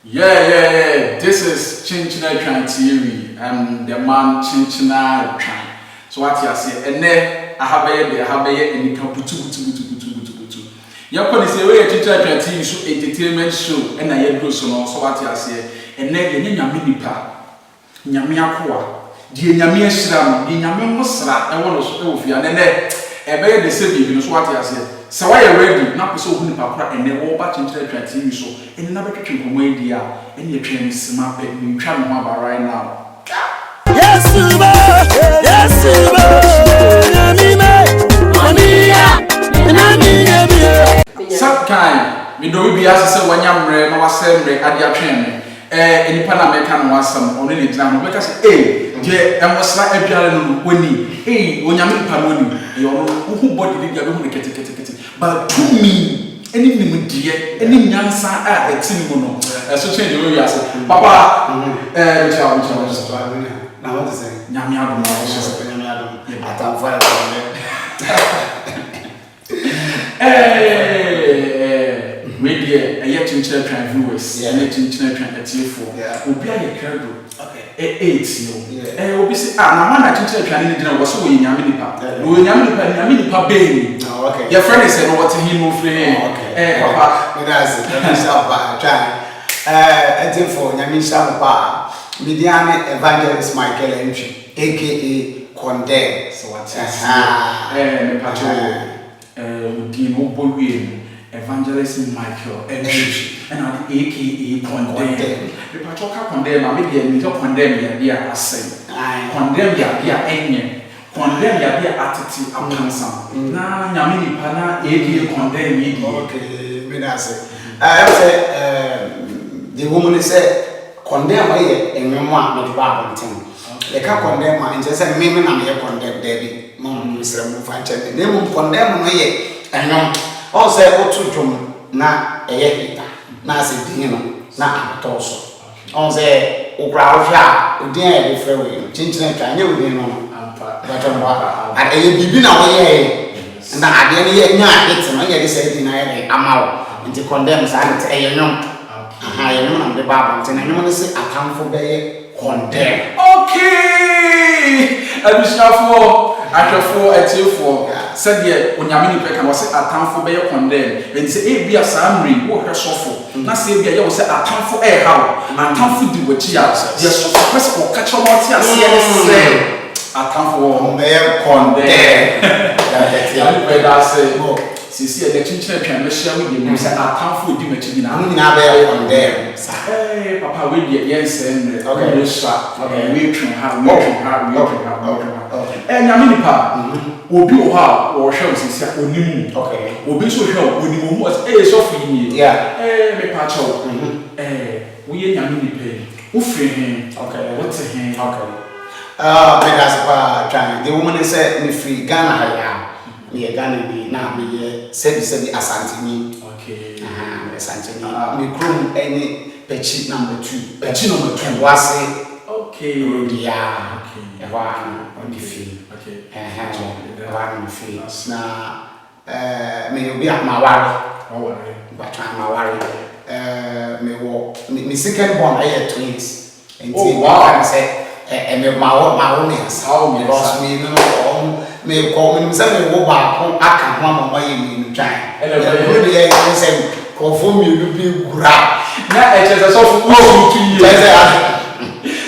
Yeah. This is Chinchina Tran TV. I'm the man Chinchina Tran. So what you say? And then I have a and you can put two. Your policy away Chinchina Tran TV show entertainment show and I go so what you say. And then you nyami nipa. Nyami akwa. Di nyami ehira di nyami mosra e wono so e ofia and then ebe the same so what you say. So why you ready? Now so who nipa kura and then wo ba Chinchina Tran TV so and na betwetwe nkomo edi a and you train smart pe me twa me ho right now. Yes, Sub kind, me do be as say wanyamre na wasemre ade atwen me. Enipa na meka no wasam onu ni gina no meka say je emosra aduare no woni onyame nipa no woni e ono hu body bi bia be hu kete but to me any nim die any nyansa a eti mu no so change we as papa ciao na what is say nyame adom nyame adom atamfa we dey a Chinchina Tran viewers and Chinchina Tran atiefo obi aye credo okay 8 yo obi say na man na Chinchina Tran ni gina wo so we nyame nipa we nyame nipa be okay your friend is say no what he no free papa me that's it papa try atiefo nyame papa Midiane Evangelist Michael Entry aka Condemn so what me pacho udi no bowie Evangelist Michael Entry and aka Condemn me pacho ka condemn ma me dey me condemn ya dia asem condemn ya dia enye condemn ya dia attitude apansa na nyame nipa na aka condemn yi di okay me that's it I say the woman said condemn why enwemo a me ba bonten e ka condemn ma nje se me na me condemn David mom misra mu fa nche ne mu condemn no ye enwom o se otu dwom na eye hita na se din no na atoso o se ukra ohwa odin e de frɛ we Chinchina Tran nye odin no ampa batomba a eye bibi na wo ye na ade ne ye nya hit no ye de se din na ye amawo nti condemn sa ne eye nwom you know, I'm the Bible, and I want to say, I come for the condemn. Okay, I wish I for said yet when Yamini Peck was a town for the condemn, and say, be a summary, what her sofa. Not say, you will say, I come for a how, and come for the witches. Yes, of course, or catch on what you say. I come for the condemn. That's it. Sisi the Chinchina Tran share with you say atamfo di machi na anu na be condemn papa we dey yes okay we sha we twen ha nyame nipa obi o ha wo hwe sisi onimu okay obi so hwe onimu mo so fu yi me pa chawo we ye nyame nipa wo fre hen okay what hen okay me that's pa trying the woman said me free Ghana haya me Ghana bi na me sebi asantini okay asantini me krom any pechi number 2 wase okay yeah okay on the field okay on the field na me obi amawari but amawari me wo me second born I twins and wow say me mawo me how me because me no me call me say me wo ba aka ho amama ye me twan e dey say confirm me lu bi gura na e chese so fu o tu ye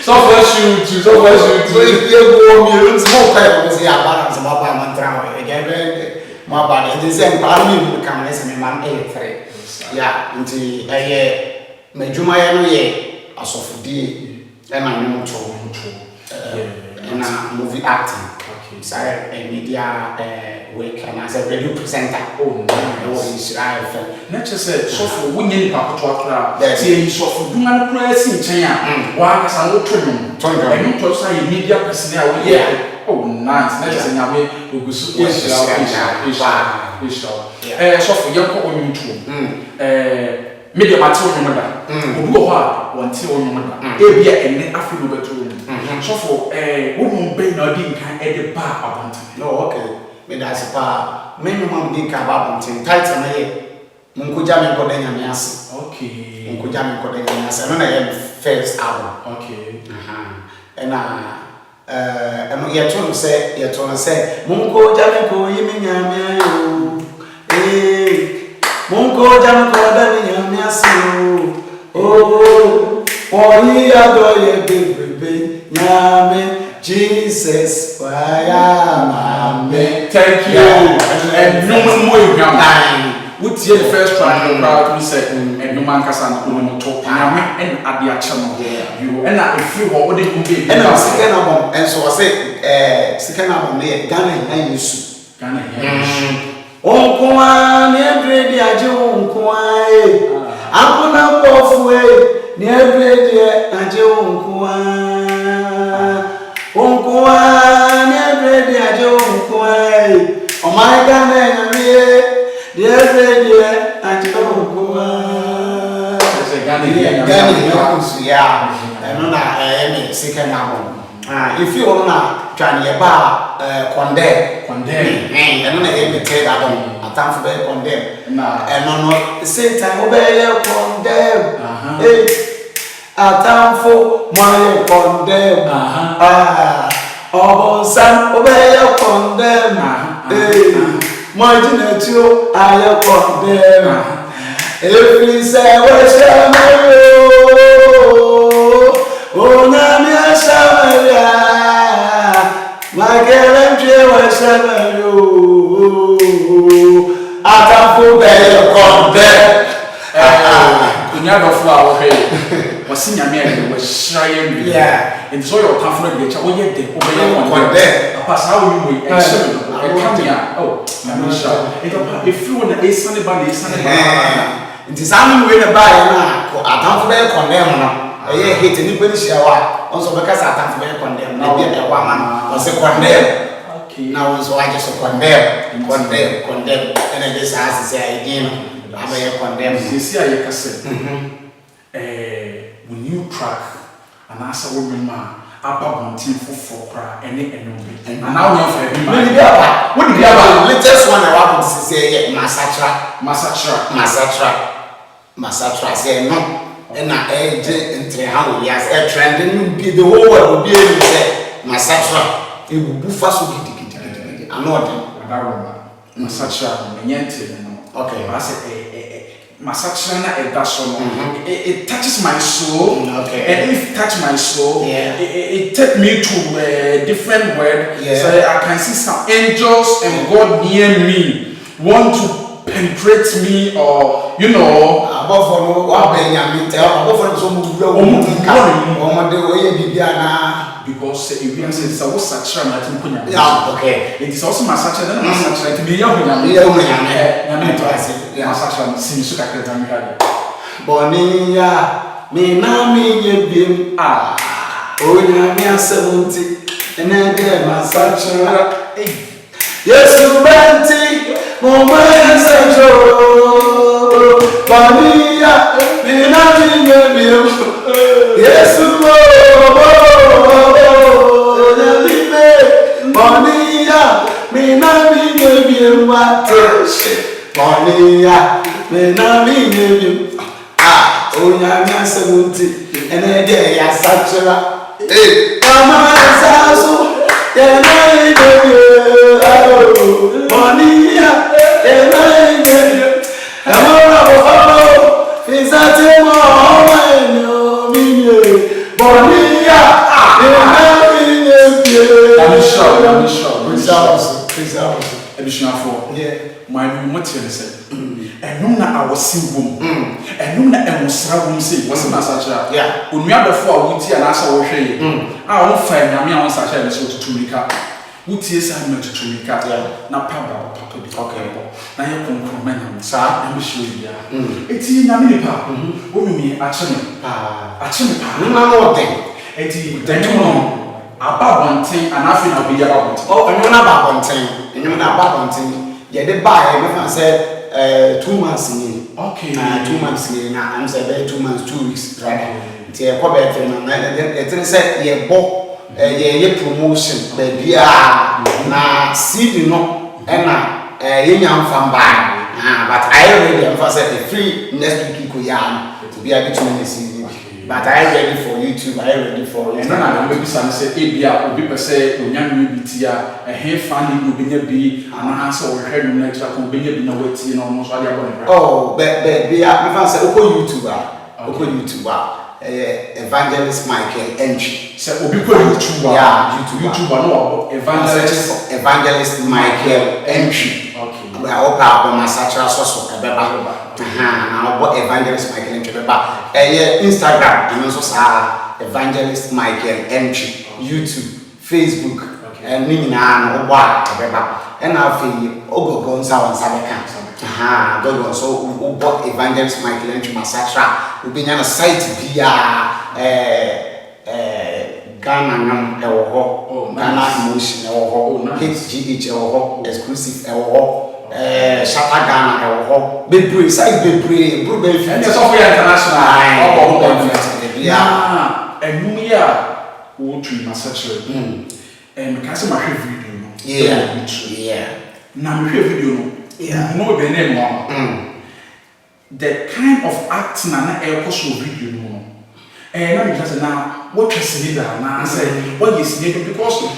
so for if you go me lu small time we say balance ma ba man tra e get ma ba dey say pa me come say me man e 3 yeah nti me juma ye no ye asofudie e na me to na movie acting sorry media work and as a radio presenter no Israel film na chese so for wonye ni papoto akra tie so for duma no kra si nchen a wa kasa no to no enu to so ye media person a we oh nice na chese nyame ogusu Israel so for ye ko onyu tu media mate onyu da obi ho a wonte onyu da e bia enne afi no beto so for wonum be na di nkan e de ba abonte no okay me that's pa me no mam di nkan ba abonte title na ye Munkuja me ko denya me ase. Okay. Munkuja me ko denya me ase. No na ye first album. Okay. Eno ye to say munkuja me ko yimi nyame ayo. Munkuja me ko da me nyame ase o. Oyi adoye bebe nyame Jesus wayamame. Thank you. And no more you what's the first track the crowd we said and no man kasa no no talk nyame and ade a channel you and I feel what they could be and second album and so I say second album there Ghana and Yesu onkoa ne bredi aje onkoa akona bofu ne bredi aje onkoa ne bredi aje onkoa o my Ghana nyame dear bredi aje onkoa Ghana and no na second album if you wanna try to condemn and no na third album attempt to condemn and no Satan obey condemn attempt for my condemn Son obey condemn my genetio I condemn if we say worship oh nami asamaria magelemje wasamario atafu be konde kunya do fla wo he wasi nyame ade wo hiraye mi and so your confident dey cha wo ye de obey konde apa sa wo yi e shiri e kamia oh nyame sha e to pa if you want e sane ba nti samu we na ba ya na atafu be konde mo no eye hit ni kwani shiawa onso be kasa atafu be condemn na bia e wa man o se condemn okay na onso wa just condemn and this has say again aba ye condemn sisi aye kase when new track and asa wo ma apa bontin fofo kra ene enombe and now we have a what did you have latest one I want to say Masatra say no and I entre how yes a trending be the whole world will be able to say Masatra it will buffer so gidi I know Masatra nyente okay I say Masatra na edaso no it touches my soul okay and if it touch my soul it take me to a different world so I can see some angels and God near me want to penetrate me or you know above for what Benjamin tell above for so move because if you say so what's such a matter okay it is also massage and massage to be young since Bonia me na me ye bim o nya me 70 and I get massage yes you benti mama yeso Bonia me na me ye bim yes Bonia me na me ye bim what Bonia me na me ye bim onya nya 70 ene de ya sachira mama sasu ye na ide Bonia ye na ide amora bo fizate mo no minye Bonia ye na minye I'm sure results ebishafo my motive say enum na awose wom enum na emosra wom say wose na sacha onua befo a wuti ana asa wo hwe a won fa nyame a won sacha na so tutumika wuti esa na tutumika na paba papa bi okay na ye konkroma na sa na me show ya eti nyame ni pa wo mi acheme pa na no den eti enum no ababonten anafi na obi ya babonten enum na babonten ye de buy me fan say 2 months in okay 2 months in na am say 2 months 2 weeks right ti e ko be fe na e say ye bo ye promotion be bia na CD no e na ye nyam fan ba But I already emphasize the free next week to be able to see. But I am ready for YouTube. I am ready for Instagram. And then maybe some say, "Ebia, obi pese onyan bitia, a family will be be and answer or head next week will be na wait na almost all your Oh, but be a say YouTuber. Evangelist Michael Entry. Say obi ko YouTuber. Yeah, YouTuber no Evangelist Michael Entry. Okay. We are all part of my satchel source of Beba. Now what Evangelist Michael Entry Beba. Instagram and also Evangelist Michael Entry. YouTube, Facebook, and Nina Oba Beba. And I feel Ogo Gonza and Sabeka. Dodo so what Evangelist Michael Entry Masatra. We've been on a site via Ghana Ghana Emotion HGH exclusive Shata Ghana Bebre size Bebre Bruben and Sophia International and Mumia would treat my such and because my video now no be name the kind of acting and air video no and just now what you see there now say what you see because we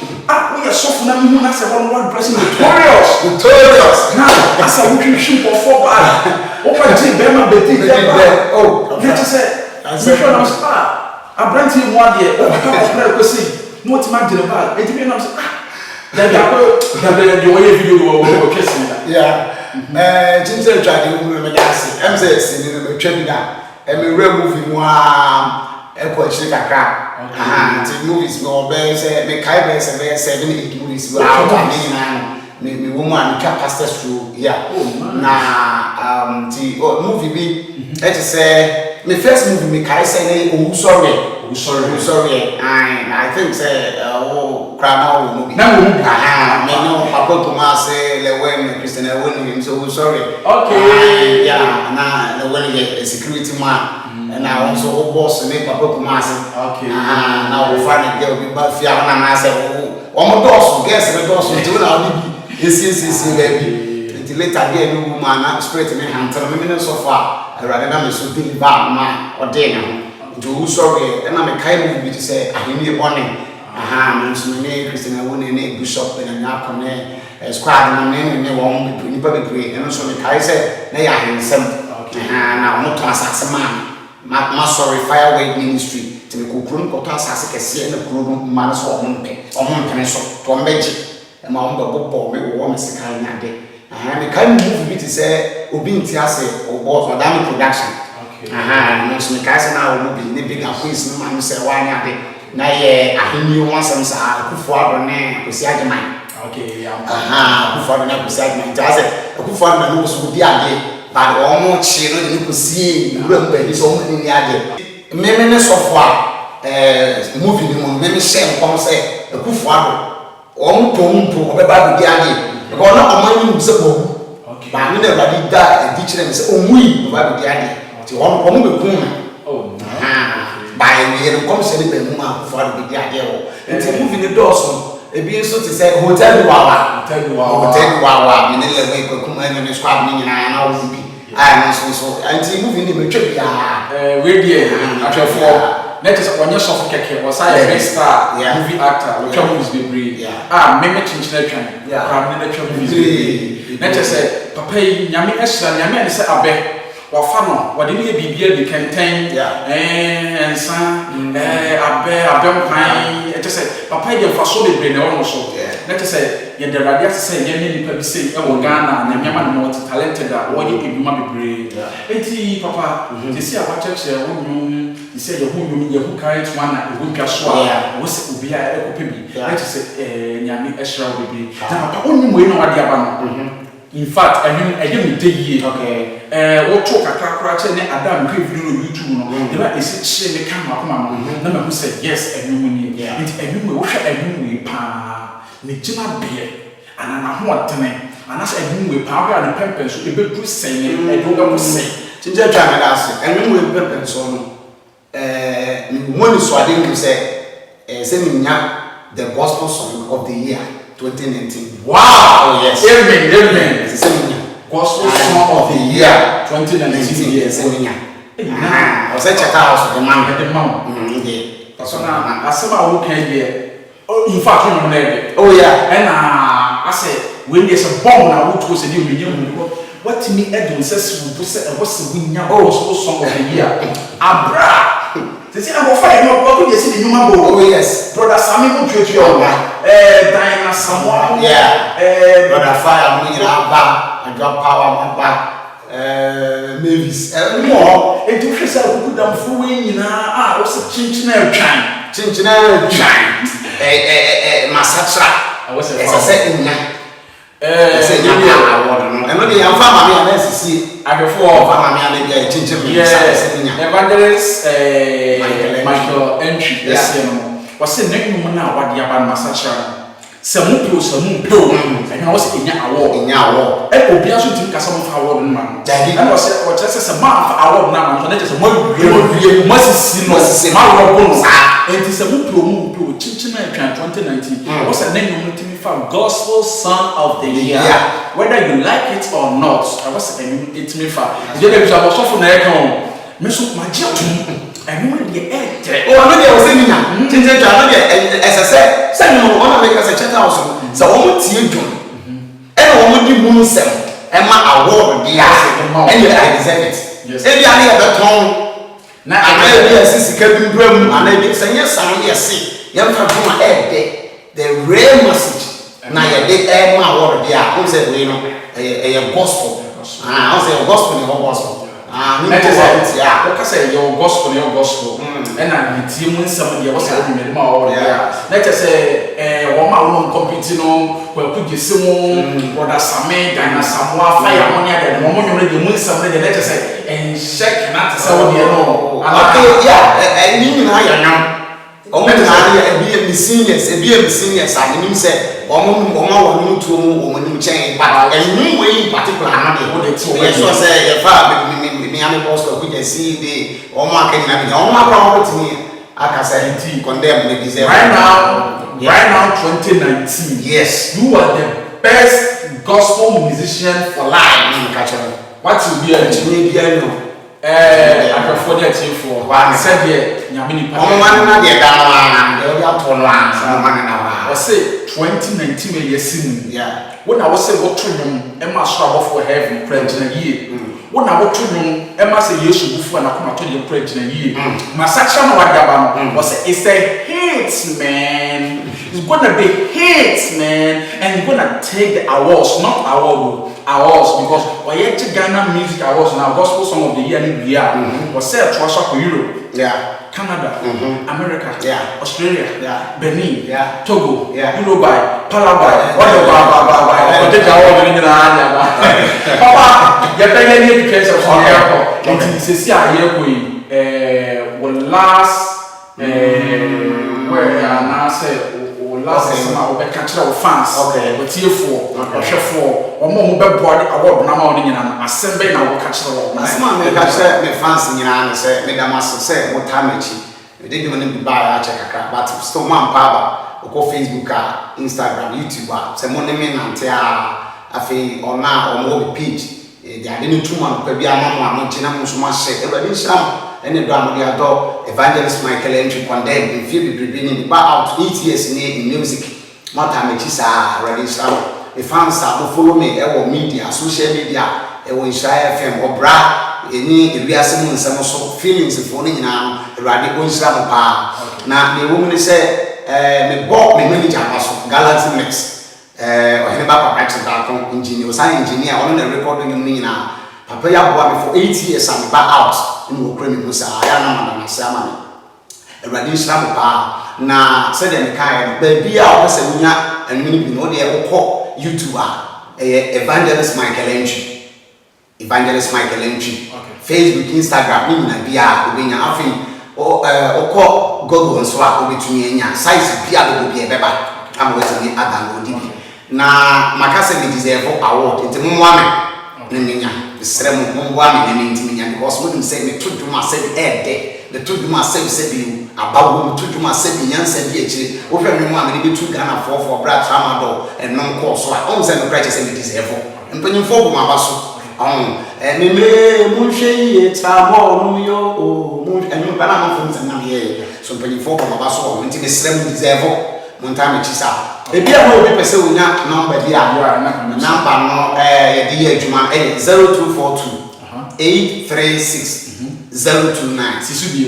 are soft now we say one dressing notorious now as a we shoot for 4 bad over the Bema Betty oh you just say I brand him one day oh I see no time to the bad it be now the way video we kissing yeah Ginger try to me gas am say sin no twam da e me movie mu Eko chiri kakra the movies no be say me kai be say 7-8 movies we out me woman twa pastors through yeah na the movie be it say me first movie me kai say na sorry I think say grandma movie na movie me no papa Thomas say lewen Christian lewen so sorry okay yeah na lewen the security man and I also boss me papa Kumasi okay now we find a girl be bad fear and I say one more guess me doors to na yes baby until later there no woman spirit me hand tell me so far I rather na me so deliver man or dey do sorry and I kind of be to say I need morning me so me Christian won na bishop and na come squad na me won be nipa be pray and so me kai say na ya hensem na mo to asase man ma sorry fireway ministry to me kokron ko to asase kese na kuro man so ompe so to meji e ma ombe bobo me wo me sika nya de me kai move bi to say obi nti ase obo for that production no so me kai say na wo bi ne big quiz no man say wa nya de na ye ahini wonsam sa akufo ado ne kwesi ageman okay akufo ado ne kwesi ageman ta say akufo ado no so bi ade but almost she no dey see remember this so many ade me so far movie ni mo me share nkom say akufo ado ompo obeba bi ade because na omani se bo ba me na ba di da di kire me say omui obeba bi ade ti omo be kun na oh ba we nkom se ni be mu akufo ado bi ade wo nti movie ni doso ebi nso te say hotel wawa me ne lewe ko kuma ne squad ni nyina na wo bi so anti movie ni betwe bia we dey atwefo net is onye soft keke was I a star movie actor we try movies be brave me chinchina twan crab ne twa movies be net say papa yi nyame ehira nyame ne say abe wafa no wode ne bibia bi kenten ensa abe mpan et say papa yi fa so be brave ne wono so net say ye the radio say ye ne nipa bi say e wo Ghana nyame ma no talented a wo ye eduma be brave enti papa they see about church wo he said you who carry one na who twa so a wo se obi a ekope bi let say nyame ehira wo be na papa onyi mo ina wade aba no in fact me dey here okay wo to kakra kra che ne adam kwe video no YouTube no dey ba esi che me kan makoma no na me say yes enum ni it enum wo hwa enum we pa ne gina be ana na ho atene ana say enum we pa ga na pempen so e be du sen e do ga mo sen tinja twa me da se enum we pempen so no money so I didn't say the gospel song of the year 2019. Wow! Yes. Amen. Gospel Song of the Year 2019 years enya I was check out the man so na asema wo kan de in fact no na oh yeah and I say when there's a bomb na wo to say dey me what me edun says we say e was we nya Gospel Song of the Year abra they say I go find no go dey see the human boy oh yes brother Sami mo tutu o Diana Samoa yeah brother Fire mo nyina ba adwa power ba Mavis more e do hwesa ku dam fu we nyina wo se chinchina twan masatra I was esa se nya esa nya award no eno de yamfa ma me na sisi agefo fa ma me na bia chinchina esa nya evangelist Michael Entry yes no was say nenum na award ya ban masatra samu pro na was enya award e obi aso tim kasa mo fa award no man and was o chese se ma fa award na man so na chese mo wie mo sisi no ma wo bon sa enti samu pro chinchina twan 2019 was say nenum tim fa Gospel Song of the Year whether you like it or not I was say it me fa je le bisa so fo na e kan me so ma je tum enu de e oh no de o se ninya chinchina twan no de essa no one make us check out so wo tie dwon e na wo di mu nsem e ma award dia and you deserve it yes e bia na e beton na ana e bia sisika bi bram ana e bia sanya san ye se ye fa dwon the real message na ye de e ma award dia wo say we no e gospel wo say gospel ni gospel na just yeah what say your gospel and na tie mu nsam dia wo say o me ma award dia na just say wo ma wo compete no kwa kugese mu brother Sami Diana Samoa Fire money ada mo nyo de mu nsam de na just say en check na say wo dia no okay yeah ni na ya nyam o mo na ya ebi em seniors and nim say o mo wa no tuo mu o mo nim chen but enu we in particular na de wo de ti o so say ya fa me am boss ko je see the o mo aka nyina bi o mo akwa mo timi aka say ti condemn the deserve right now 2019 yes you are the best gospel musician for life what will be a chini bia no akafo de atifo said ye nyame ni pa o man na de da na de o ya to no an so man na wa o say 2019 we yesim yeah when I was say what to him e ma so above for heaven pledge na ye when I what to him e ma say yesu bufu na kuma to the pledge na ye masacha na wadaba no was say it's a hit man it's gonna be hit man and you're gonna take the awards not awards because we Ghana Music Awards now Gospel Song of the Year ni bia was say to us for Europe Canada America Australia Benin Togo Uruguay Paraguay what the award ni na papa ya pay any education for airport it is see here we last where na say last summer we catch our fans we tiefo hwefo omo be board award na ma oni nyina asembe na we catch our na sma me catch me fans nyina na say me damaso say mo tamachi we dey do no buy a check akra but still man pa ba ko Facebook Instagram YouTube say mo ne me nante afi ona omo be page they are dey tuma no pa bia ma mo gina mo so ma share e ba dey sham ene do amodi ado evangelist Michael Entry condemn in few people in the out 8 years in music mata mechi sa already so the fans are follow me e media social media e Israel FM o bra eni ebiase mu nsem so feelings for ni nyina Awurade o Israel pa na me wo mu ni say me bo me manager aso Galaxy Mix o hene ba papa chita kon engineer o sign engineer on the recording ni nyina papa ya boa me for 8 years and back out in okra me musa ya na na sama me Awurade Israel pa na said dem kai ba bia o se nya anwini bi no de e ko YouTube Evangelist Michael Entry Facebook Instagram ni na bia obenya afi o ko Google so a obetumi enya size bia do bia beba am wetumi download bi na makase me deserve award nti mo wa me nenya sere mo wa me na ntimi nya because mo say me to dwuma say the to dwuma say bi abawo to dwuma say bi nyansa bi echi wo hwe me mo am ne bi to Ghana for bra tramadol and non course so on say no crash say me deserve mpanyimfo go mabaso meme munhwe tamo no yo mun enu bana mo fun tan na ye so mpanyimfo go mabaso nti me srem deserve mon time chisa ebi a mo bi pese onya number bi a number no ye di adwuma 0242 836 029 Sisubie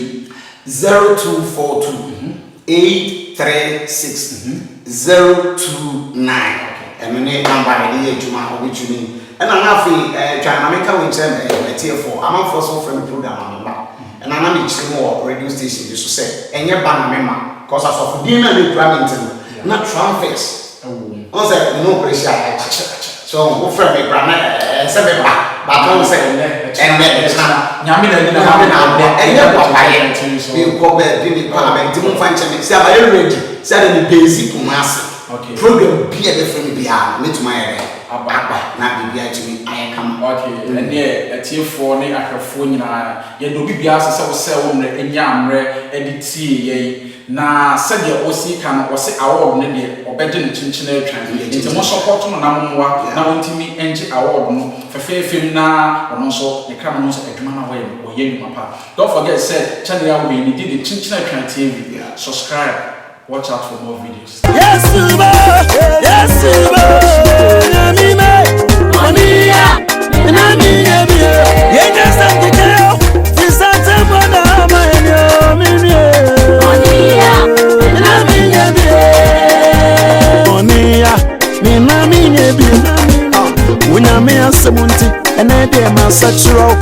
0242 836 029 emene number ye adwuma obitumi and na fi twa make we tell TF4 am for so friend program am and na me chiri mo radio station so say enye ba na mema cause as of din na le program na transfers on say no pressure so go friend me brana say be ba don say and nyame na enye papa ye be ko be bi parliament mo fan cheme say am ready say the basic mass program be a different be a me to my aba na bibia tumi ayekam okay and there atiefo ne ahwefo nyina ye do bibia se wo se wo mre enya amre editi ye na se de osi kan wo se award ne de obede ne chinchina atwan nti mo support no na momwa na wontimi enje award no fefefem na ono so ne kram no so adwuma na wo ye nduma pa don't forget said channel ya we need the chinchina atwan TV subscribe. Watch out for more videos. Yes, Suba. Yes, Suba. Namime. Monia. Namime. Yenga santikeo. Fisante mwana maenyo mimie. Monia. Namime. Monia. Namime. Unyame asemunti. Enede masachiro.